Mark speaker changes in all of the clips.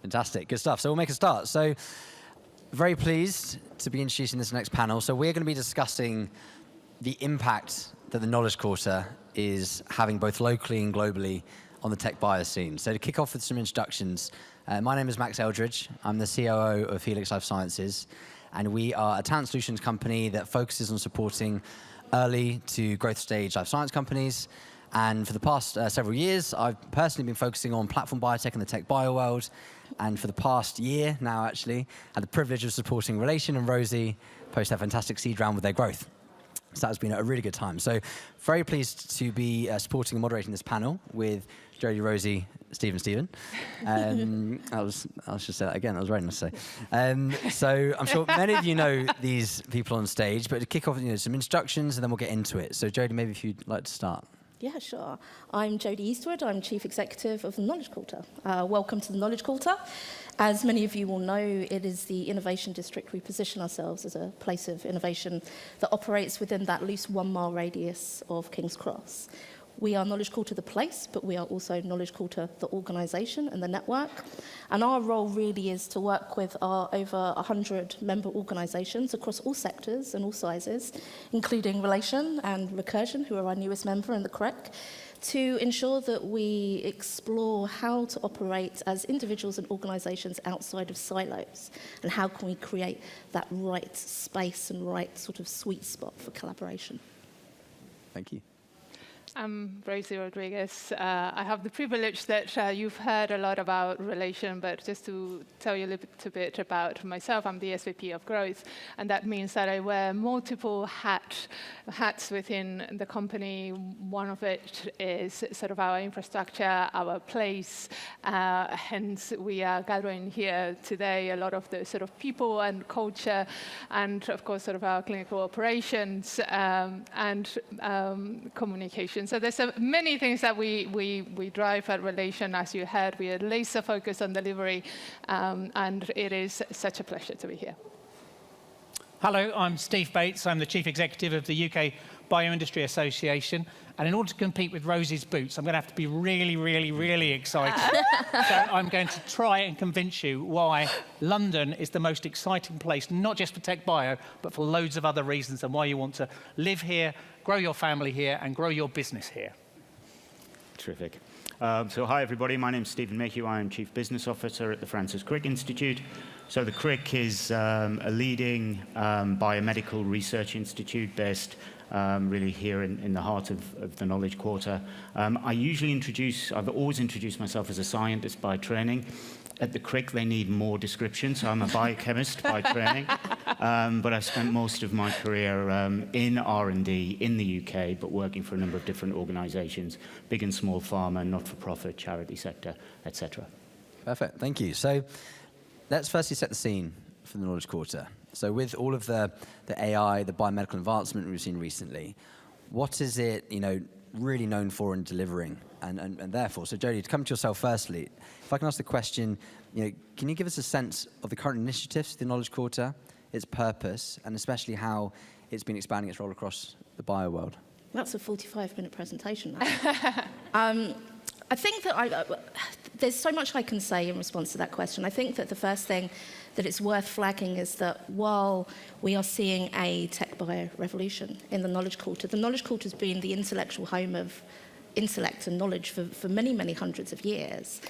Speaker 1: Fantastic, good stuff. So we'll make a start. So very pleased to be introducing this next panel. So we're going to be discussing the impact that the Knowledge Quarter is having both locally and globally on the TechBio scene. So to kick off with some introductions, my name is Max Eldridge. I'm the COO of Hlx Life Sciences, and we are a talent solutions company that focuses on supporting early to growth stage life science companies. And for the past several years, I've personally been focusing on platform biotech in the TechBio world. And for the past year now, actually, had the privilege of supporting Relation and Rosie post their fantastic seed round with their growth. So that's been a really good time. So very pleased to be supporting and moderating this panel with Jodie, Rosie, Stephen. I'll just say that again. That was very nice to say. So I'm sure many of you know these people on stage, but to kick off, some introductions, and then we'll get into it. So Jodie, maybe if you'd like to start.
Speaker 2: Yeah, sure. I'm Jodie Eastwood. I'm Chief Executive of the Knowledge Quarter. Welcome to the Knowledge Quarter. As many of you will know, it is the innovation district. We position ourselves as a place of innovation that operates within that loose 1 mile radius of King's Cross. We are Knowledge Quarter the place, but we are also Knowledge Quarter the organisation and the network. And our role really is to work with our over 100 member organisations across all sectors and all sizes, including Relation and Recursion, who are our newest member, and the Crick, to ensure that we explore how to operate as individuals and organisations outside of silos, and how can we create that right space and right sort of sweet spot for collaboration.
Speaker 1: Thank you.
Speaker 3: I'm Rosie Rodriguez. I have the privilege that you've heard a lot about Relation, but just to tell you a little bit about myself, I'm the SVP of Growth, and that means that I wear multiple hats within the company. One of it is sort of our infrastructure, our place, hence we are gathering here today a lot of the sort of people and culture, and of course sort of our clinical operations and communication. So there's many things that we drive at Relation. As you heard, we are laser focused on delivery, and it is such a pleasure to be here.
Speaker 4: Hello, I'm Steve Bates. I'm the Chief Executive of the UK Bioindustry Association. And in order to compete with Rosie's boots, I'm going to have to be really, really, really excited. So I'm going to try and convince you why London is the most exciting place, not just for TechBio, but for loads of other reasons, and why you want to live here, grow your family here, and grow your business here.
Speaker 5: Terrific. So hi, everybody. My name's Stephen Mayhew. I'm Chief Business Officer at the Francis Crick Institute. So the Crick is a leading biomedical research institute based really here in the heart of the Knowledge Quarter. I've always introduced myself as a scientist by training. At the Crick, they need more description, so I'm a biochemist by training. But I've spent most of my career in R&D in the UK, but working for a number of different organisations, big and small pharma, not-for-profit, charity sector, etc.
Speaker 1: Perfect, thank you. So let's firstly set the scene for the Knowledge Quarter. So with all of the AI, the biomedical advancement we've seen recently, what is it really known for in delivering? And therefore, so Jodie, to come to yourself firstly, if I can ask the question, can you give us a sense of the current initiatives of the Knowledge Quarter, its purpose, and especially how it's been expanding its role across the bio world?
Speaker 2: That's a 45-minute presentation. I think that there's so much I can say in response to that question. I think that the first thing that it's worth flagging is that while we are seeing a TechBio revolution in the Knowledge Quarter, the Knowledge Quarter has been the intellectual home of intellect and knowledge for many, many hundreds of years.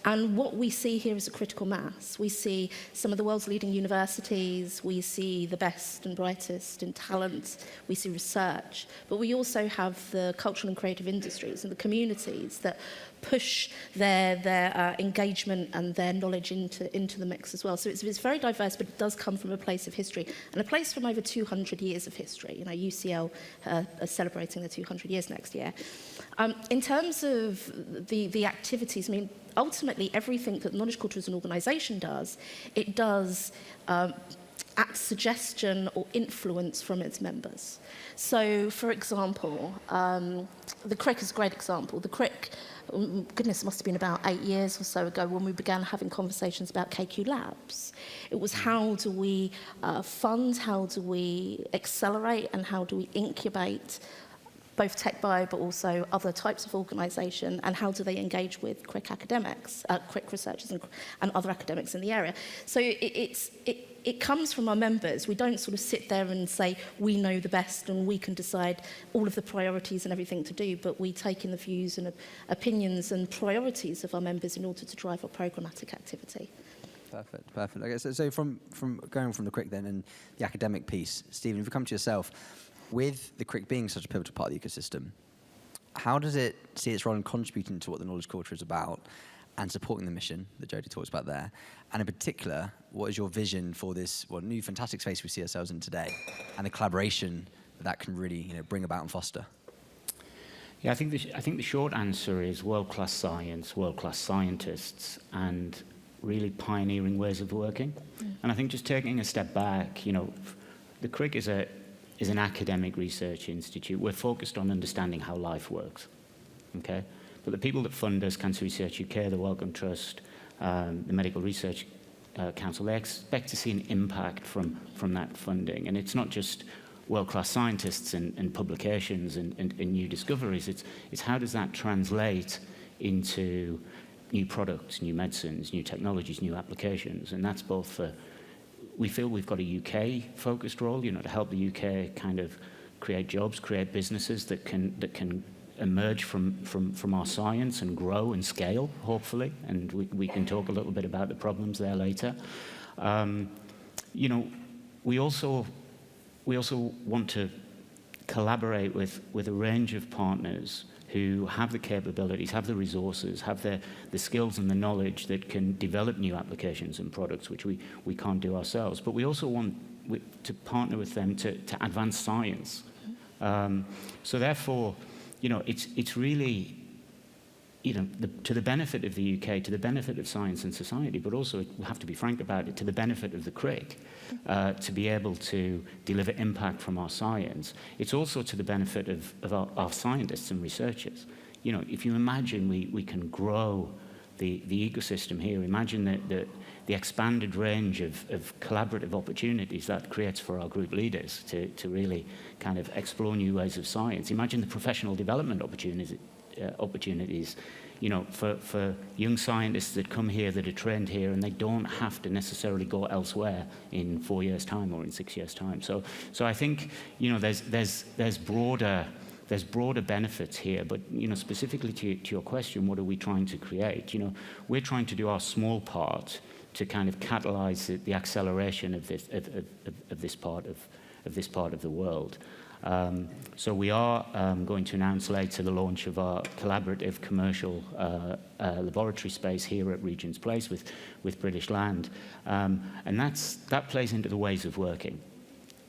Speaker 2: And what we see here is a critical mass. We see some of the world's leading universities, we see the best and brightest in talent, we see research, but we also have the cultural and creative industries and the communities that push their engagement and their knowledge into the mix as well. So it's very diverse, but it does come from a place of history, and a place from over 200 years of history. UCL are celebrating their 200 years next year. In terms of the activities, ultimately everything that the Knowledge Quarter as an organisation does, it does at suggestion or influence from its members. So, for example, the Crick is a great example. The Crick, goodness, must have been about 8 years or so ago when we began having conversations about KQ Labs. It was how do we fund, how do we accelerate, and how do we incubate both TechBio but also other types of organisation, and how do they engage with Crick academics, Crick researchers and other academics in the area. So it comes from our members. We don't sort of sit there and say we know the best and we can decide all of the priorities and everything to do, but we take in the views and opinions and priorities of our members in order to drive our programmatic activity.
Speaker 1: Perfect. Okay, so from going from the Crick then and the academic piece, Stephen, if you come to yourself, with the Crick being such a pivotal part of the ecosystem, how does it see its role in contributing to what the Knowledge Quarter is about and supporting the mission that Jodie talks about there? And in particular, what is your vision for this new fantastic space we see ourselves in today and the collaboration that can really bring about and foster?
Speaker 5: Yeah, I think the short answer is world-class science, world-class scientists, and really pioneering ways of working. And I think just taking a step back, the Crick is an academic research institute. We're focused on understanding how life works, okay? But the people that fund us, Cancer Research UK, the Wellcome Trust, the Medical Research Council, they expect to see an impact from that funding. And it's not just world-class scientists and publications and new discoveries. It's how does that translate into new products, new medicines, new technologies, new applications. And that's both for, we feel we've got a UK-focused role, to help the UK kind of create jobs, create businesses that can emerge from our science and grow and scale, hopefully. And we can talk a little bit about the problems there later. We also want to collaborate with a range of partners who have the capabilities, have the resources, have the skills and the knowledge that can develop new applications and products, which we can't do ourselves. But we also want to partner with them to advance science. So therefore, it's really, to the benefit of the UK, to the benefit of science and society, but also, we have to be frank about it, to the benefit of the Crick, to be able to deliver impact from our science. It's also to the benefit of our scientists and researchers. If you imagine we can grow the ecosystem here, imagine the expanded range of collaborative opportunities that creates for our group leaders to really kind of explore new ways of science. Imagine the professional development opportunities, for young scientists that come here, that are trained here, and they don't have to necessarily go elsewhere in 4 years' time or in 6 years' time. So I think, there's broader benefits here, but specifically to your question, what are we trying to create? We're trying to do our small part to kind of catalyze the acceleration of this part of the world. So we are going to announce later the launch of our collaborative commercial laboratory space here at Regent's Place with British Land, and that plays into the ways of working.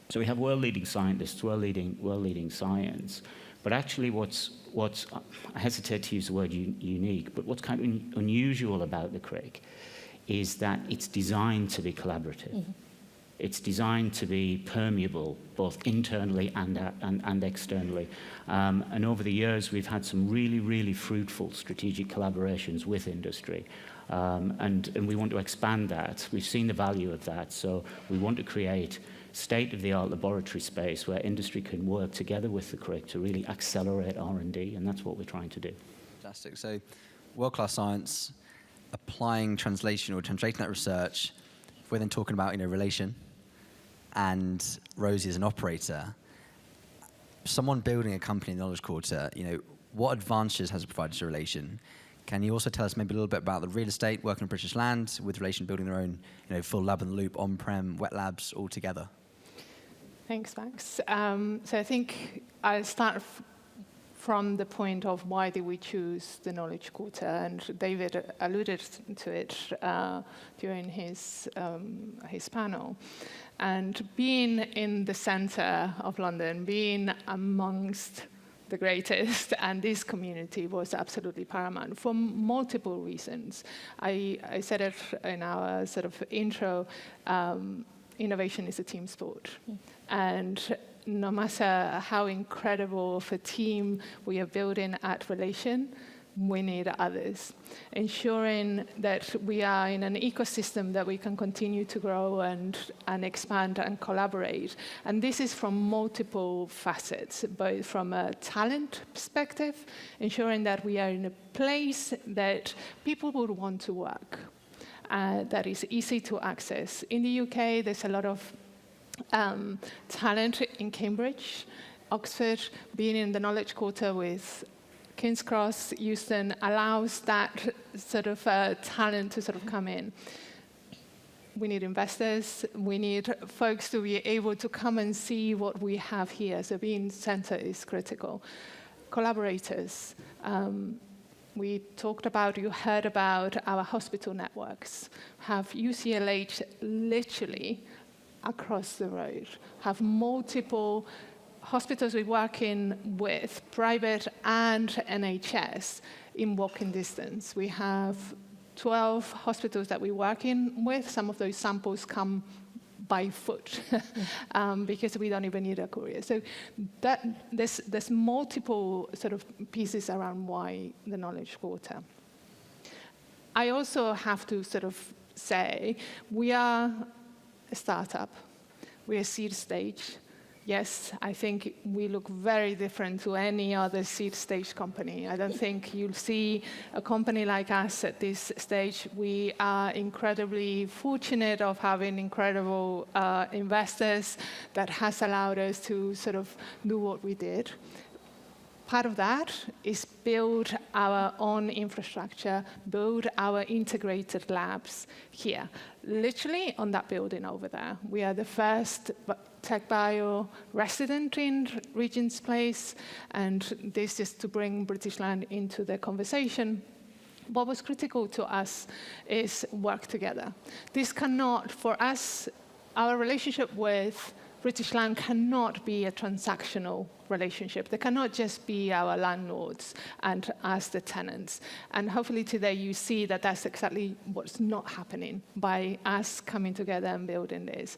Speaker 5: So we have world-leading scientists, world-leading science, but actually what's I hesitate to use the word unique, but what's kind of unusual about the Crick is that it's designed to be collaborative. Mm-hmm. It's designed to be permeable, both internally and externally. And over the years, we've had some really, really fruitful strategic collaborations with industry. And we want to expand that. We've seen the value of that. So we want to create state-of-the-art laboratory space where industry can work together with the Crick to really accelerate R&D, and that's what we're trying to do.
Speaker 1: Fantastic. So world-class science, applying translation or translating that research. If we're then talking about relation, and Rosie as an operator, someone building a company in the Knowledge Quarter, what advantages has it provided to relation? Can you also tell us maybe a little bit about the real estate, working on British Land, with relation building their own, full lab in the loop, on-prem, wet labs all together?
Speaker 3: Thanks, Max. So I think I'll start from the point of why did we choose the Knowledge Quarter, and David alluded to it during his panel. And being in the center of London, being amongst the greatest, and this community was absolutely paramount for multiple reasons. I said it in our sort of intro, innovation is a team sport. And no matter how incredible of a team we are building at Relation, we need others. Ensuring that we are in an ecosystem that we can continue to grow and expand and collaborate. And this is from multiple facets, both from a talent perspective, ensuring that we are in a place that people would want to work, that is easy to access. In the UK, there's a lot of talent in Cambridge, Oxford. Being in the Knowledge Quarter with King's Cross, Euston, allows that sort of talent to sort of come in. We need investors. We need folks to be able to come and see what we have here. So being center is critical. Collaborators. We talked about, you heard about our hospital networks. Have UCLH literally across the road. Have multiple hospitals we're working with, private and NHS, in walking distance. We have 12 hospitals that we're working with. Some of those samples come by foot because we don't even need a courier. So there's multiple sort of pieces around why the Knowledge Quarter. I also have to sort of say, we are a startup. We're a seed stage. Yes, I think we look very different to any other seed stage company. I don't think you'll see a company like us at this stage. We are incredibly fortunate of having incredible investors that has allowed us to sort of do what we did. Part of that is build our own infrastructure, build our integrated labs here, literally on that building over there. We are the first TechBio resident in Regent's Place, and this is to bring British Land into the conversation. What was critical to us is work together. This cannot, for us, our relationship with British Land cannot be a transactional relationship. They cannot just be our landlords and us the tenants. And hopefully today you see that that's exactly what's not happening by us coming together and building this.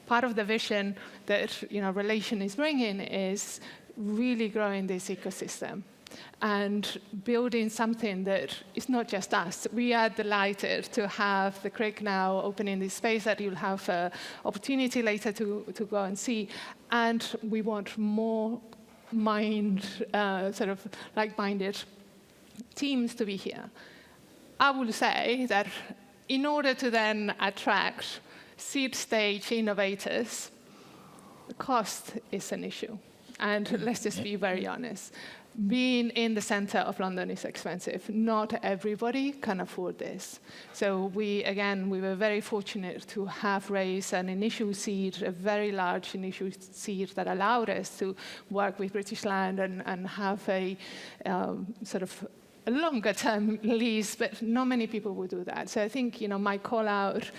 Speaker 3: Part of the vision that Relation is bringing is really growing this ecosystem and building something that is not just us. We are delighted to have the Crick now opening this space that you'll have an opportunity later to go and see. And we want more sort of like-minded teams to be here. I will say that in order to then attract seed stage innovators, the cost is an issue. And let's just be very honest. Being in the center of London is expensive. Not everybody can afford this. So we were very fortunate to have raised an initial seed, a very large initial seed that allowed us to work with British Land and have a sort of a longer-term lease, but not many people would do that. So I think, my call out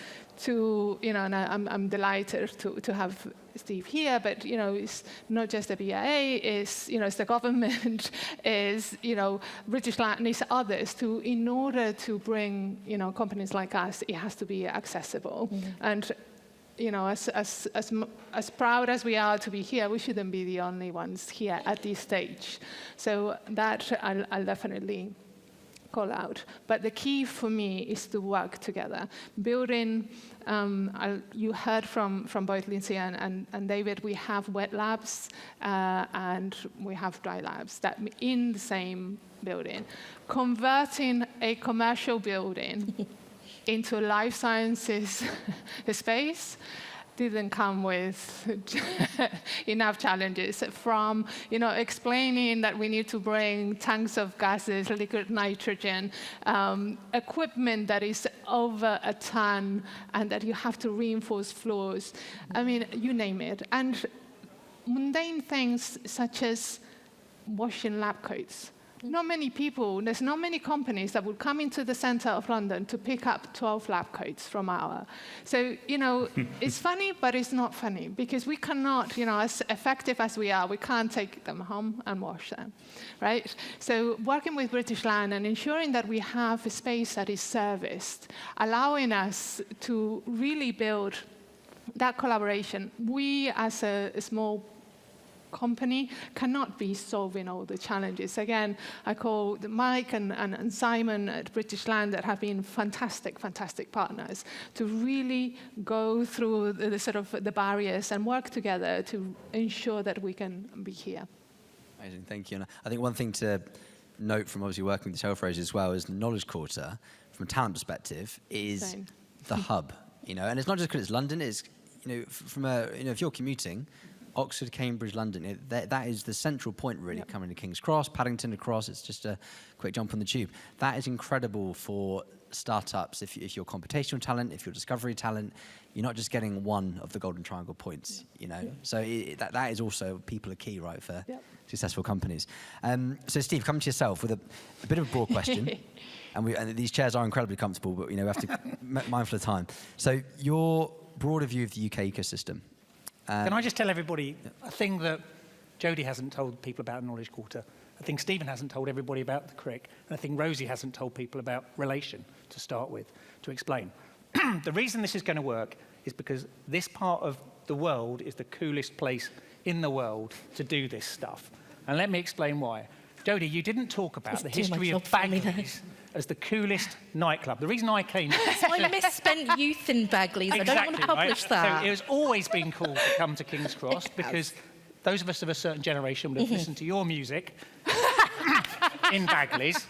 Speaker 3: to, and I'm delighted to have Steve here, but, it's not just the BIA, it's the government, is, British Land, and it's others in order to bring, companies like us, it has to be accessible. Mm-hmm. And, as proud as we are to be here, we shouldn't be the only ones here at this stage. So that I'll definitely call out. But the key for me is to work together. Building, you heard from both Lindsay and David, we have wet labs and we have dry labs that in the same building. Converting a commercial building into a life sciences space didn't come with enough challenges, from explaining that we need to bring tanks of gases, liquid nitrogen, equipment that is over a ton, and that you have to reinforce floors. I mean, you name it. And mundane things such as washing lab coats. Not many people, there's not many companies that would come into the center of London to pick up 12 lab coats from our. So, it's funny, but it's not funny, because we cannot, as effective as we are, we can't take them home and wash them, right? So working with British Land and ensuring that we have a space that is serviced, allowing us to really build that collaboration. We, as a small company cannot be solving all the challenges. Again, I call Mike and Simon at British Land that have been fantastic, fantastic partners to really go through the sort of the barriers and work together to ensure that we can be here.
Speaker 1: Amazing, thank you. And I think one thing to note from obviously working with yourself, Rosie, as well, is the Knowledge Quarter, from a talent perspective, is
Speaker 3: Same.
Speaker 1: the hub. And it's not just because it's London. It's if you're commuting, Oxford, Cambridge, London, that is the central point, really, coming to King's Cross, Paddington across. It's just a quick jump on the tube. That is incredible for startups. If you're computational talent, if you're discovery talent, you're not just getting one of the Golden Triangle points. So that is also, people are key, right, for successful companies. So Steve, coming to yourself with a bit of a broad question. And these chairs are incredibly comfortable, but we have to be mindful of time. So your broader view of the UK ecosystem.
Speaker 4: Can I just tell everybody a thing that Jodie hasn't told people about Knowledge Quarter, a thing Stephen hasn't told everybody about the Crick, and a thing Rosie hasn't told people about relation, to start with, to explain. The reason this is going to work is because this part of the world is the coolest place in the world to do this stuff. And let me explain why. Jodie, you didn't talk about the history of Bagley's as the coolest nightclub. The reason I came...
Speaker 2: I misspent youth in Bagley's.
Speaker 4: Exactly,
Speaker 2: I don't want to publish that.
Speaker 4: So it has always been cool to come to King's Cross because those of us of a certain generation would have listened to your music in Bagley's.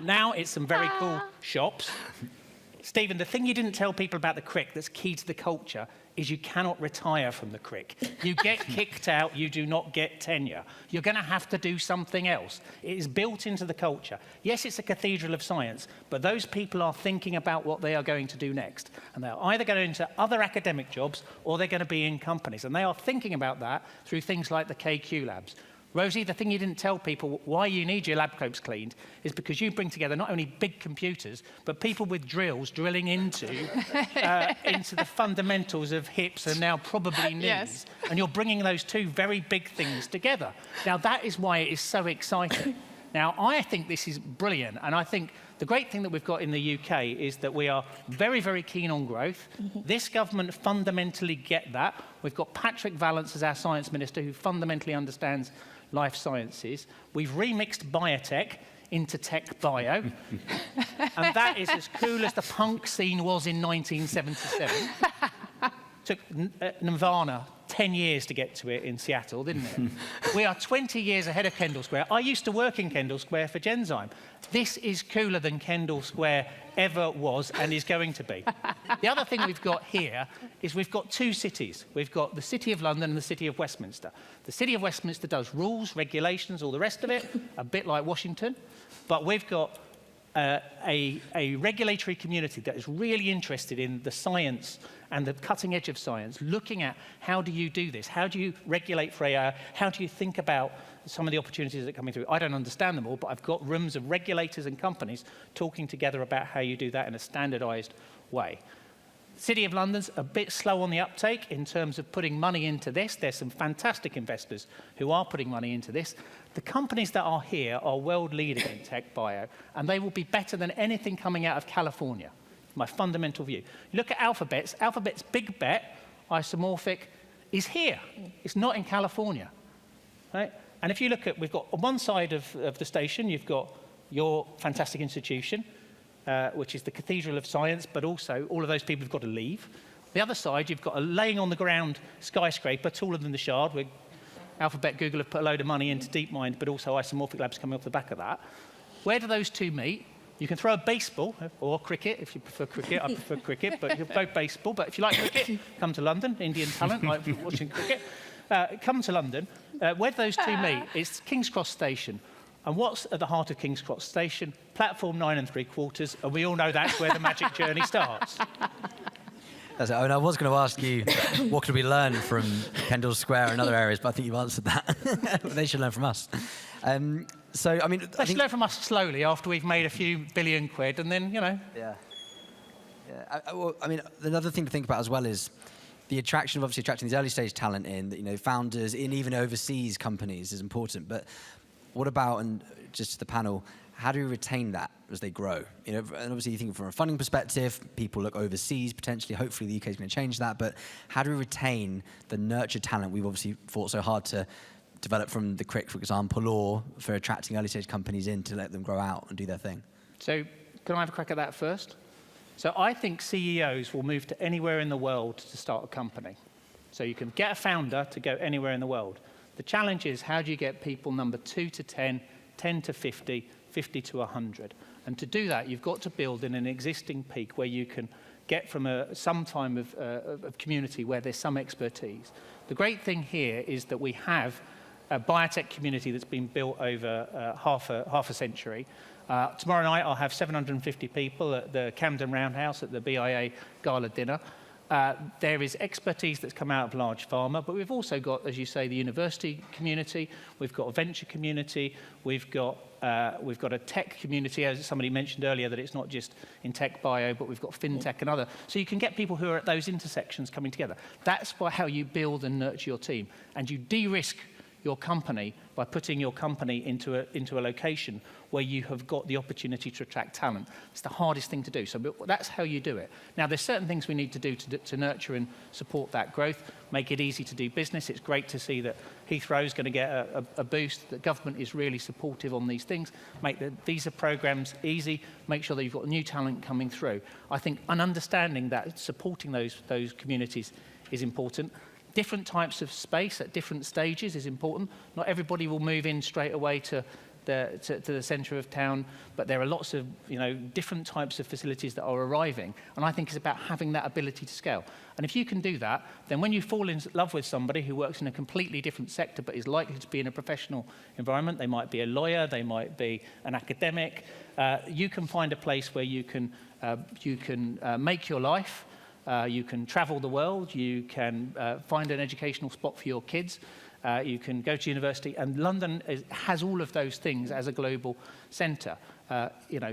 Speaker 4: Now it's some very cool shops. Stephen, the thing you didn't tell people about the Crick that's key to the culture is you cannot retire from the Crick. You get kicked out, you do not get tenure. You're going to have to do something else. It is built into the culture. Yes, it's a cathedral of science, but those people are thinking about what they are going to do next. And they're either going into other academic jobs or they're going to be in companies. And they are thinking about that through things like the KQ labs. Rosie, the thing you didn't tell people why you need your lab coats cleaned is because you bring together not only big computers, but people with drills drilling into the fundamentals of hips and now probably knees.
Speaker 3: Yes.
Speaker 4: And you're bringing those two very big things together. Now, that is why it is so exciting. Now, I think this is brilliant. And I think the great thing that we've got in the UK is that we are very, very keen on growth. This government fundamentally get that. We've got Patrick Vallance as our science minister who fundamentally understands life sciences. We've remixed biotech into TechBio. And that is as cool as the punk scene was in 1977. Took Nirvana 10 years to get to it in Seattle, didn't it? We are 20 years ahead of Kendall Square. I used to work in Kendall Square for Genzyme. This is cooler than Kendall Square ever was and is going to be. The other thing we've got here is we've got two cities. We've got the City of London and the City of Westminster. The City of Westminster does rules, regulations, all the rest of it, a bit like Washington. But we've got a regulatory community that is really interested in the science and the cutting edge of science, looking at how do you do this? How do you regulate for AI? How do you think about some of the opportunities that are coming through? I don't understand them all, but I've got rooms of regulators and companies talking together about how you do that in a standardized way. City of London's a bit slow on the uptake in terms of putting money into this. There's some fantastic investors who are putting money into this. The companies that are here are world leading in TechBio, and they will be better than anything coming out of California. My fundamental view. You look at Alphabet's big bet, isomorphic, is here. It's not in California. Right? And if you look at, we've got on one side of the station, you've got your fantastic institution, which is the Cathedral of Science, but also all of those people have got to leave. The other side, you've got a laying on the ground skyscraper taller than the Shard, where Alphabet, Google have put a load of money into DeepMind, but also isomorphic labs coming off the back of that. Where do those two meet? You can throw a baseball, or cricket, if you prefer cricket. I prefer cricket, but you can throw baseball. But if you like cricket, come to London. Indian talent, like watching cricket. Come to London. Where do those two meet? It's King's Cross Station. And what's at the heart of King's Cross Station? Platform 9 3/4, and we all know that's where the magic journey starts.
Speaker 1: That's it. I was going to ask you, what could we learn from Kendall Square and other areas, but I think you've answered that. They should learn from us. So, I mean...
Speaker 4: They should learn from us slowly after we've made a few billion quid, and then,
Speaker 1: Yeah. Well, I mean, another thing to think about as well is the attraction of obviously attracting these early stage talent in, founders in even overseas companies is important. But what about, and just the panel, how do we retain that as they grow? And obviously you think from a funding perspective, people look overseas, potentially, hopefully the UK is going to change that, but how do we retain the nurtured talent we've obviously fought so hard to develop from the Crick, for example, or for attracting early stage companies in to let them grow out and do their thing?
Speaker 4: So can I have a crack at that first? So I think CEOs will move to anywhere in the world to start a company. So you can get a founder to go anywhere in the world. The challenge is, how do you get people number 2 to 10, 10 to 50, 50 to 100? And to do that, you've got to build in an existing peak where you can get from some time of community where there's some expertise. The great thing here is that we have a biotech community that's been built over half a century. Tomorrow night, I'll have 750 people at the Camden Roundhouse at the BIA Gala dinner. There is expertise that's come out of large pharma, but we've also got, as you say, the university community. We've got a venture community. We've got a tech community, as somebody mentioned earlier, that it's not just in TechBio, but we've got fintech and other. So you can get people who are at those intersections coming together. That's how you build and nurture your team, and you de-risk your company by putting your company into a location where you have got the opportunity to attract talent. It's the hardest thing to do, so that's how you do it. Now, there's certain things we need to do to nurture and support that growth, make it easy to do business. It's great to see that Heathrow is going to get a boost, that government is really supportive on these things, make the visa programs easy, make sure that you've got new talent coming through. I think an understanding that supporting those communities is important. Different types of space at different stages is important. Not everybody will move in straight away to the centre of town, but there are lots of different types of facilities that are arriving, and I think it's about having that ability to scale. And if you can do that, then when you fall in love with somebody who works in a completely different sector but is likely to be in a professional environment, they might be a lawyer, they might be an academic, you can find a place where you can make your life. You can travel the world, you can find an educational spot for your kids, you can go to university, and London has all of those things as a global centre,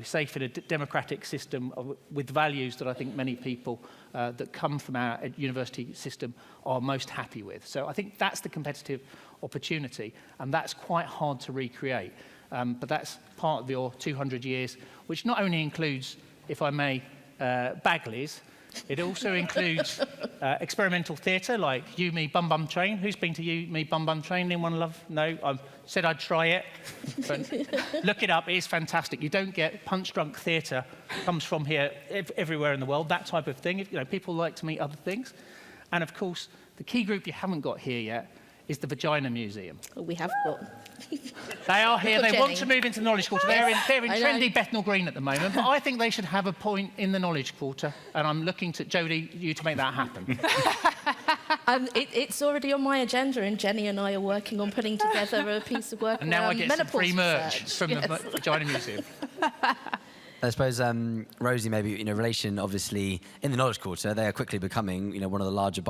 Speaker 4: safe in a democratic system with values that I think many people that come from our university system are most happy with. So I think that's the competitive opportunity, and that's quite hard to recreate. But that's part of your 200 years, which not only includes, if I may, Bagleys. It also includes experimental theatre like You, Me, Bum Bum Train. Who's been to You, Me, Bum Bum Train? Anyone love? No? I said I'd try it. But look it up. It is fantastic. You don't get punch-drunk theatre. Comes from here everywhere in the world, that type of thing. People like to meet other things. And, of course, the key group you haven't got here yet is the Vagina Museum.
Speaker 2: Oh, we have got.
Speaker 4: They are here. They
Speaker 2: Jenny.
Speaker 4: want to move into the Knowledge Quarter. They're in trendy Bethnal Green at the moment, but I think they should have a point in the Knowledge Quarter, and I'm looking to Jodie, you to make that happen.
Speaker 2: It's already on my agenda, and Jenny and I are working on putting together a piece of work
Speaker 4: And now I
Speaker 2: around
Speaker 4: get some free merch
Speaker 2: research.
Speaker 4: from the Vagina Museum.
Speaker 1: I suppose, Rosie, maybe, relation, obviously, in the Knowledge Quarter, they are quickly becoming, one of the larger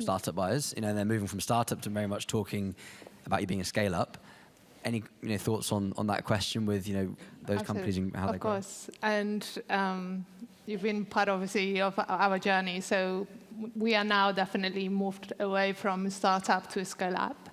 Speaker 1: startup buyers. They're moving from startup to very much talking about you being a scale-up. Any thoughts on that question with those companies and how they grow?
Speaker 3: Of course, and you've been part, obviously, of our journey. So we are now definitely moved away from startup to scale-up.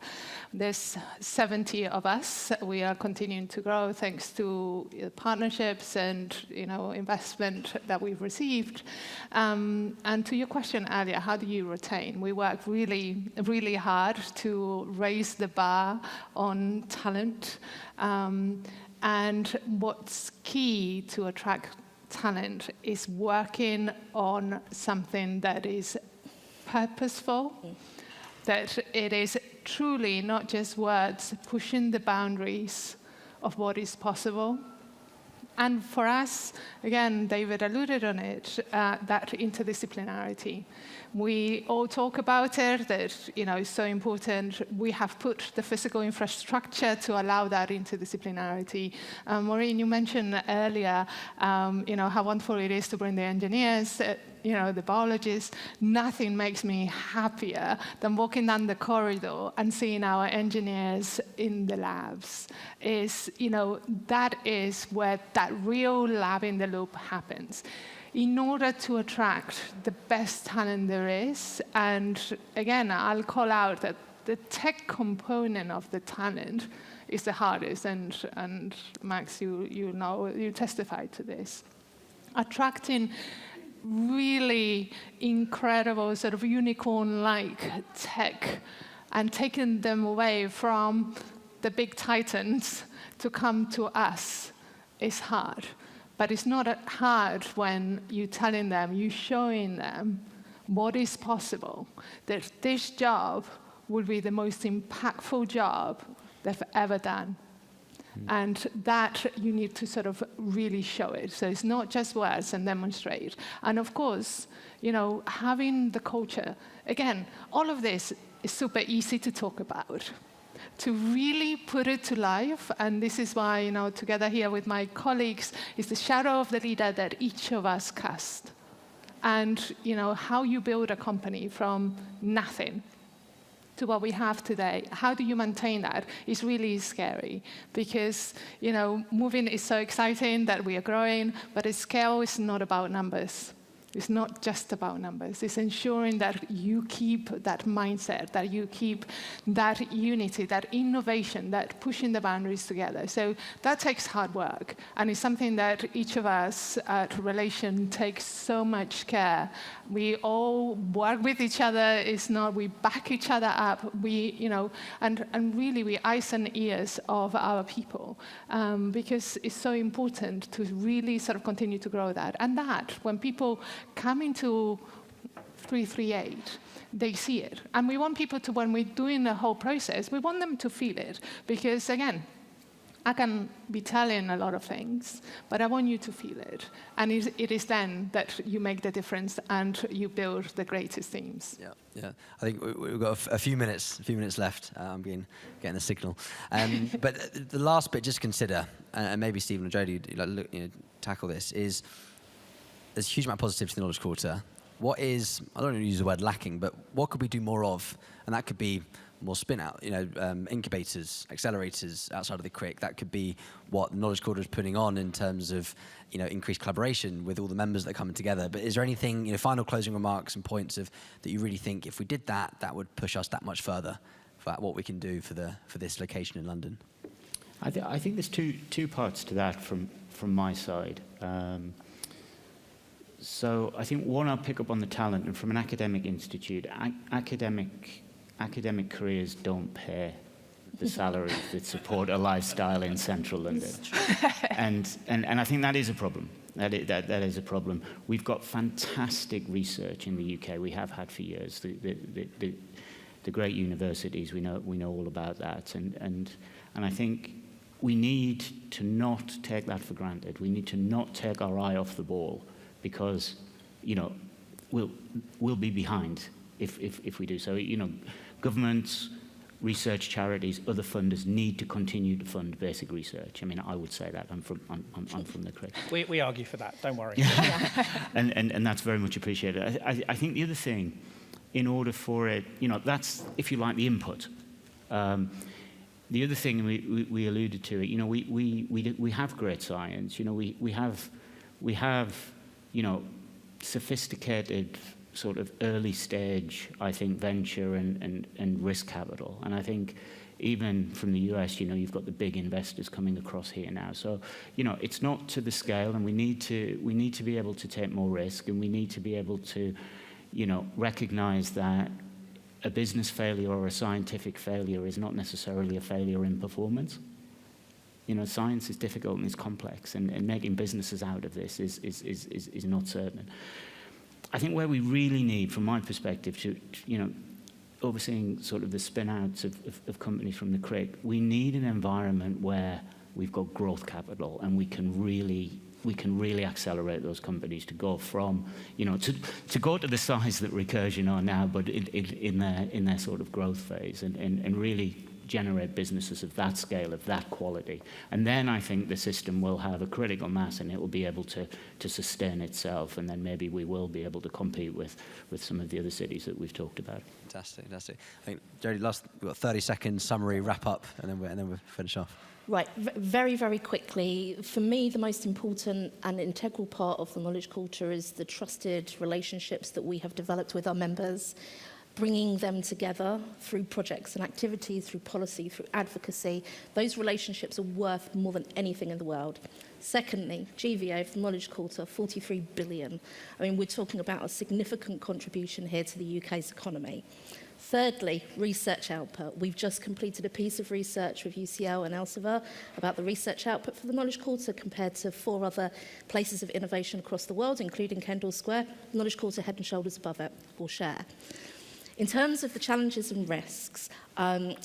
Speaker 3: There's 70 of us. We are continuing to grow thanks to partnerships and investment that we've received. And to your question earlier, how do you retain? We work really, really hard to raise the bar on talent. And what's key to attract talent is working on something that is purposeful, that it is truly not just words, pushing the boundaries of what is possible. And for us, again, David alluded on it, that interdisciplinarity. We all talk about it, that it's so important. We have put the physical infrastructure to allow that interdisciplinarity. Maureen, you mentioned earlier, how wonderful it is to bring the engineers, the biologists. Nothing makes me happier than walking down the corridor and seeing our engineers in the labs. That is where that real lab in the loop happens. In order to attract the best talent there is, and again, I'll call out that the tech component of the talent is the hardest, and Max, you know, you testified to this. Attracting really incredible sort of unicorn-like tech and taking them away from the big titans to come to us is hard. But it's not hard when you're telling them, you're showing them what is possible, that this job will be the most impactful job they've ever done. And that you need to sort of really show it. So it's not just words and demonstrate. And of course, you know, having the culture, again, all of this is super easy to talk about. To really put it to life, and this is why, you know, together here with my colleagues, is the shadow of the leader that each of us cast. And, you know, how you build a company from nothing to what we have today, how do you maintain that is really scary because, you know, moving is so exciting that we are growing, but at scale is not about numbers. It's not just about numbers. It's ensuring that you keep that mindset, that you keep that unity, that innovation, that pushing the boundaries together. So that takes hard work. And it's something that each of us at Relation takes so much care. We all work with each other. It's not, we back each other up. We, you know, and really we eyes and ears of our people because it's so important to really sort of continue to grow that. And that, when people come into 338, they see it. And we want people to, when we're doing the whole process, we want them to feel it. Because again, I can be telling a lot of things, but I want you to feel it. And it is then that you make the difference and you build the greatest teams.
Speaker 1: Yeah. I think we've got a few minutes left. I'm getting the signal. But the last bit, just consider, and maybe Stephen or Jodie tackle this, is there's a huge amount of positivity in the Knowledge Quarter. What is, I don't want to use the word lacking, but what could we do more of? And that could be more spin out, incubators, accelerators outside of the Crick. That could be what the Knowledge Quarter is putting on in terms of, increased collaboration with all the members that are coming together. But is there anything, final closing remarks and points of that you really think if we did that, that would push us that much further for what we can do for this location in London?
Speaker 5: I think there's two parts to that from my side. So I think one, I'll pick up on the talent, and from an academic institute, academic careers don't pay the salaries that support a lifestyle in central London. And I think that is a problem. That is a problem. We've got fantastic research in the UK. We have had for years. The great universities, we know all about that. And I think we need to not take that for granted. We need to not take our eye off the ball, because, we'll be behind if we do so. Governments, research charities, other funders need to continue to fund basic research. I mean, I would say that. I'm from the Crick.
Speaker 4: We argue for that. Don't worry.
Speaker 5: and that's very much appreciated. I think the other thing, in order for it, that's, if you like, the input. The other thing, we alluded to it. We have great science. We have sophisticated sort of early stage, I think, venture and risk capital. And I think even from the US, you've got the big investors coming across here now. So, it's not to the scale, and we need to be able to take more risk, and we need to be able to, recognize that a business failure or a scientific failure is not necessarily a failure in performance. Science is difficult and it's complex, and making businesses out of this is not certain. I think where we really need, from my perspective, to overseeing sort of the spin-outs of companies from the Crick, we need an environment where we've got growth capital and we can really accelerate those companies to go from, to go to the size that Recursion are now, but in their sort of growth phase, and really generate businesses of that scale, of that quality. And then I think the system will have a critical mass, and it will be able to sustain itself, and then maybe we will be able to compete with some of the other cities that we've talked about.
Speaker 1: Fantastic. I think, Jodie, we've got 30 seconds summary, wrap up, and then we'll finish off.
Speaker 2: Right, very, very quickly. For me, the most important and integral part of the Knowledge Culture is the trusted relationships that we have developed with our members. bringing them together through projects and activities, through policy, through advocacy. Those relationships are worth more than anything in the world. Secondly, GVO for the Knowledge Quarter, 43 billion. I mean, we're talking about a significant contribution here to the UK's economy. Thirdly, research output. We've just completed a piece of research with UCL and Elsevier about the research output for the Knowledge Quarter compared to 4 other places of innovation across the world, including Kendall Square. The Knowledge Quarter head and shoulders above it, for share. In terms of the challenges and risks, the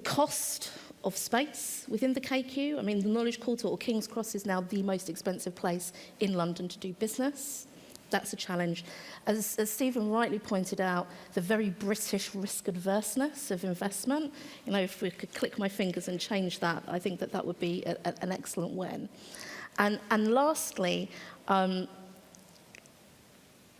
Speaker 2: cost of space within the KQ, I mean, the Knowledge Quarter or King's Cross is now the most expensive place in London to do business. That's a challenge. As Stephen rightly pointed out, the very British risk adverseness of investment, you know, if we could click my fingers and change that, I think that that would be an excellent win. And lastly,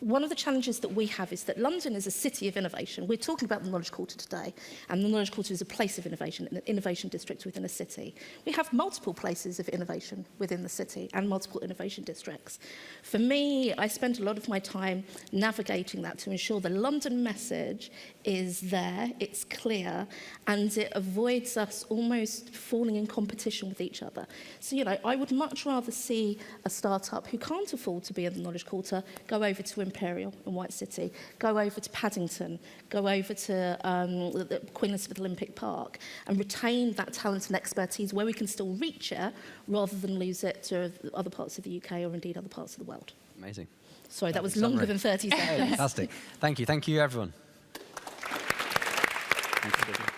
Speaker 2: one of the challenges that we have is that London is a city of innovation. We're talking about the Knowledge Quarter today, and the Knowledge Quarter is a place of innovation, an innovation district within a city. We have multiple places of innovation within the city and multiple innovation districts. For me, I spend a lot of my time navigating that to ensure the London message is there, it's clear, and it avoids us almost falling in competition with each other. So, you know, I would much rather see a startup who can't afford to be in the Knowledge Quarter go over to Imperial in White City, go over to Paddington, go over to the Queen Elizabeth Olympic Park, and retain that talent and expertise where we can still reach it rather than lose it to other parts of the UK or indeed other parts of the world.
Speaker 1: Amazing.
Speaker 2: Sorry, that was longer than 30 seconds.
Speaker 1: Fantastic. Thank you. Thank you, everyone.
Speaker 5: Thanks, Jodie.